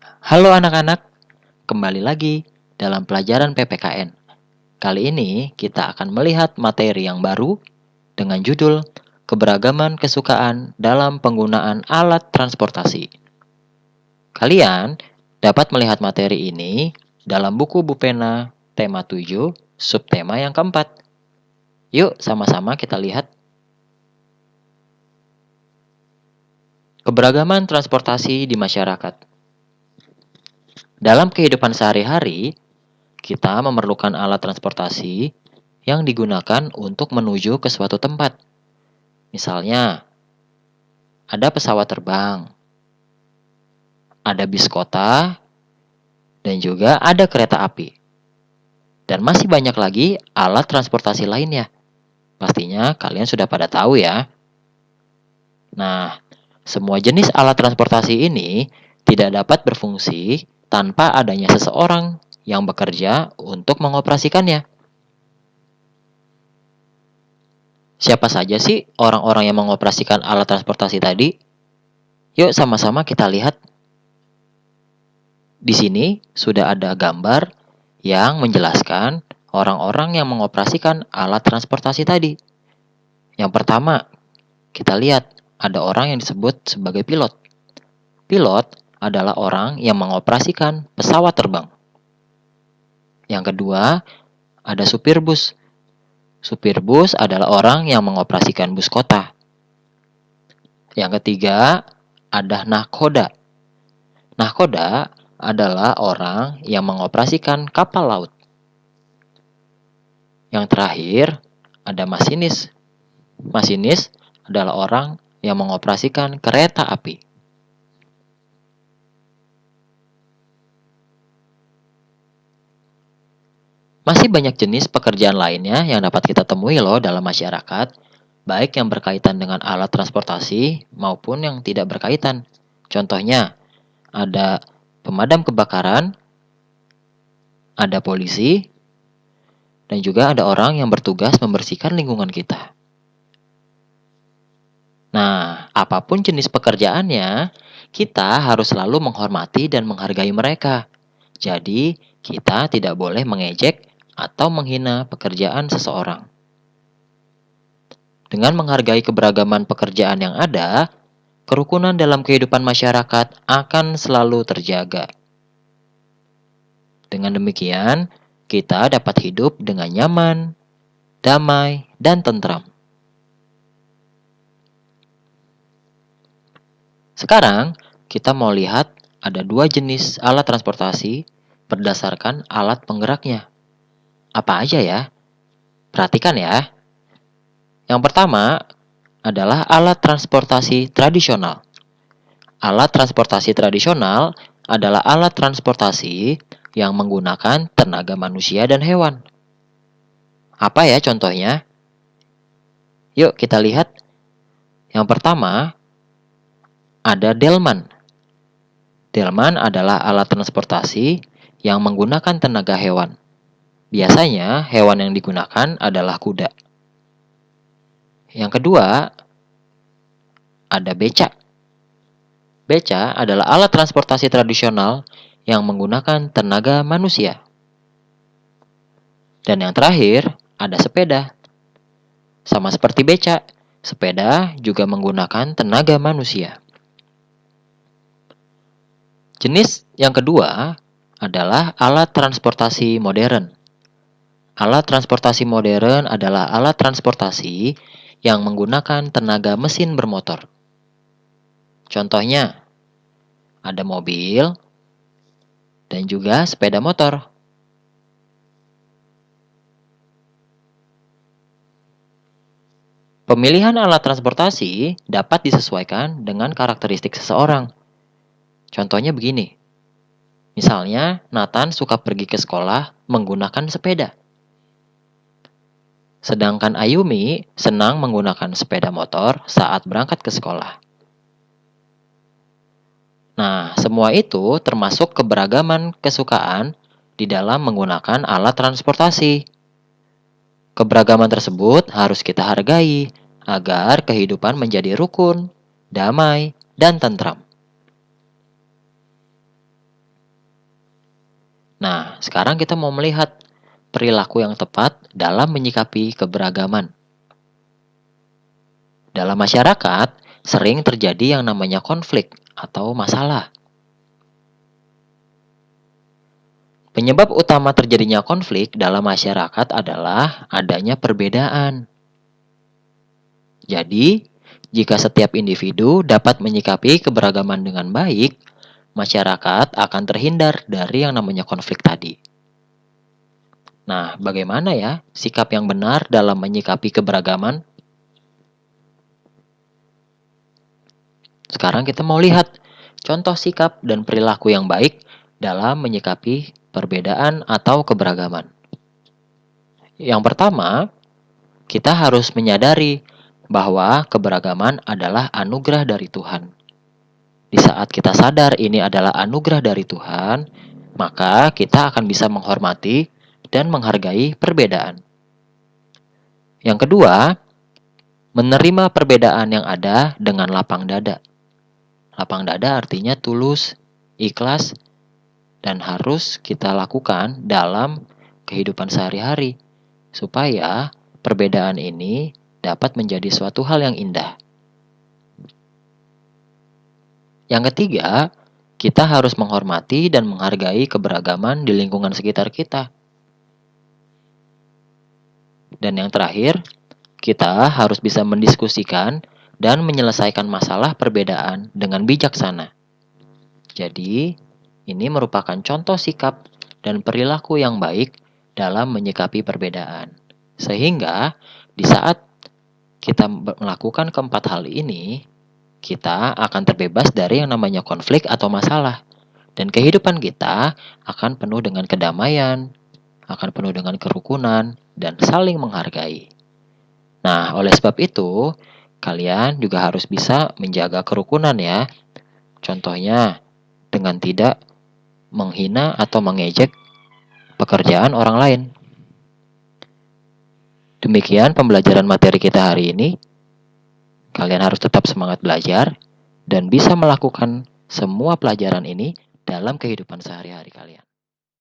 Halo anak-anak, kembali lagi dalam pelajaran PPKN. Kali ini kita akan melihat materi yang baru dengan judul Keberagaman Kesukaan dalam Penggunaan Alat Transportasi. Kalian dapat melihat materi ini dalam buku Bupena tema 7, subtema yang keempat. Yuk sama-sama kita lihat. Keberagaman transportasi di masyarakat. Dalam kehidupan sehari-hari, kita memerlukan alat transportasi yang digunakan untuk menuju ke suatu tempat. Misalnya, ada pesawat terbang, ada bis kota, dan juga ada kereta api. Dan masih banyak lagi alat transportasi lainnya. Pastinya kalian sudah pada tahu ya. Nah, semua jenis alat transportasi ini tidak dapat berfungsi tanpa adanya seseorang yang bekerja untuk mengoperasikannya. Siapa saja sih orang-orang yang mengoperasikan alat transportasi tadi? Yuk sama-sama kita lihat. Di sini sudah ada gambar yang menjelaskan orang-orang yang mengoperasikan alat transportasi tadi. Yang pertama, kita lihat ada orang yang disebut sebagai pilot. Pilot adalah orang yang mengoperasikan pesawat terbang. Yang kedua, ada supir bus. Supir bus adalah orang yang mengoperasikan bus kota. Yang ketiga, ada nahkoda. Nahkoda adalah orang yang mengoperasikan kapal laut. Yang terakhir, ada masinis. Masinis adalah orang yang mengoperasikan kereta api. Masih banyak jenis pekerjaan lainnya yang dapat kita temui loh dalam masyarakat, baik yang berkaitan dengan alat transportasi maupun yang tidak berkaitan. Contohnya, ada pemadam kebakaran, ada polisi, dan juga ada orang yang bertugas membersihkan lingkungan kita. Nah, apapun jenis pekerjaannya, kita harus selalu menghormati dan menghargai mereka. Jadi, kita tidak boleh mengejek atau menghina pekerjaan seseorang. Dengan menghargai keberagaman pekerjaan yang ada, kerukunan dalam kehidupan masyarakat akan selalu terjaga. Dengan demikian, kita dapat hidup dengan nyaman, damai, dan tentram. Sekarang, kita mau lihat ada dua jenis alat transportasi berdasarkan alat penggeraknya. Apa aja ya? Perhatikan ya. Yang pertama adalah alat transportasi tradisional. Alat transportasi tradisional adalah alat transportasi yang menggunakan tenaga manusia dan hewan. Apa ya contohnya? Yuk kita lihat. Yang pertama, ada delman. Delman adalah alat transportasi yang menggunakan tenaga hewan. Biasanya, hewan yang digunakan adalah kuda. Yang kedua, ada beca. Beca adalah alat transportasi tradisional yang menggunakan tenaga manusia. Dan yang terakhir, ada sepeda. Sama seperti beca, sepeda juga menggunakan tenaga manusia. Jenis yang kedua adalah alat transportasi modern. Alat transportasi modern adalah alat transportasi yang menggunakan tenaga mesin bermotor. Contohnya, ada mobil dan juga sepeda motor. Pemilihan alat transportasi dapat disesuaikan dengan karakteristik seseorang. Contohnya begini. Misalnya, Nathan suka pergi ke sekolah menggunakan sepeda. Sedangkan Ayumi senang menggunakan sepeda motor saat berangkat ke sekolah. Nah, semua itu termasuk keberagaman kesukaan di dalam menggunakan alat transportasi. Keberagaman tersebut harus kita hargai agar kehidupan menjadi rukun, damai, dan tentram. Nah, sekarang kita mau melihat perilaku yang tepat dalam menyikapi keberagaman. Dalam masyarakat, sering terjadi yang namanya konflik atau masalah. Penyebab utama terjadinya konflik dalam masyarakat adalah adanya perbedaan. Jadi, jika setiap individu dapat menyikapi keberagaman dengan baik, masyarakat akan terhindar dari yang namanya konflik tadi. Nah, bagaimana ya sikap yang benar dalam menyikapi keberagaman? Sekarang kita mau lihat contoh sikap dan perilaku yang baik dalam menyikapi perbedaan atau keberagaman. Yang pertama, kita harus menyadari bahwa keberagaman adalah anugerah dari Tuhan. Di saat kita sadar ini adalah anugerah dari Tuhan, maka kita akan bisa menghormati dan menghargai perbedaan. Yang kedua, menerima perbedaan yang ada dengan lapang dada. Lapang dada artinya tulus, ikhlas, dan harus kita lakukan dalam kehidupan sehari-hari, supaya perbedaan ini dapat menjadi suatu hal yang indah. Yang ketiga, kita harus menghormati dan menghargai keberagaman di lingkungan sekitar kita. Dan yang terakhir, kita harus bisa mendiskusikan dan menyelesaikan masalah perbedaan dengan bijaksana. Jadi, ini merupakan contoh sikap dan perilaku yang baik dalam menyikapi perbedaan. Sehingga, di saat kita melakukan keempat hal ini, kita akan terbebas dari yang namanya konflik atau masalah. Dan kehidupan kita akan penuh dengan kedamaian, akan penuh dengan kerukunan, dan saling menghargai. Nah, oleh sebab itu, kalian juga harus bisa menjaga kerukunan ya. Contohnya, dengan tidak menghina atau mengejek pekerjaan orang lain. Demikian pembelajaran materi kita hari ini. Kalian harus tetap semangat belajar dan bisa melakukan semua pelajaran ini dalam kehidupan sehari-hari kalian.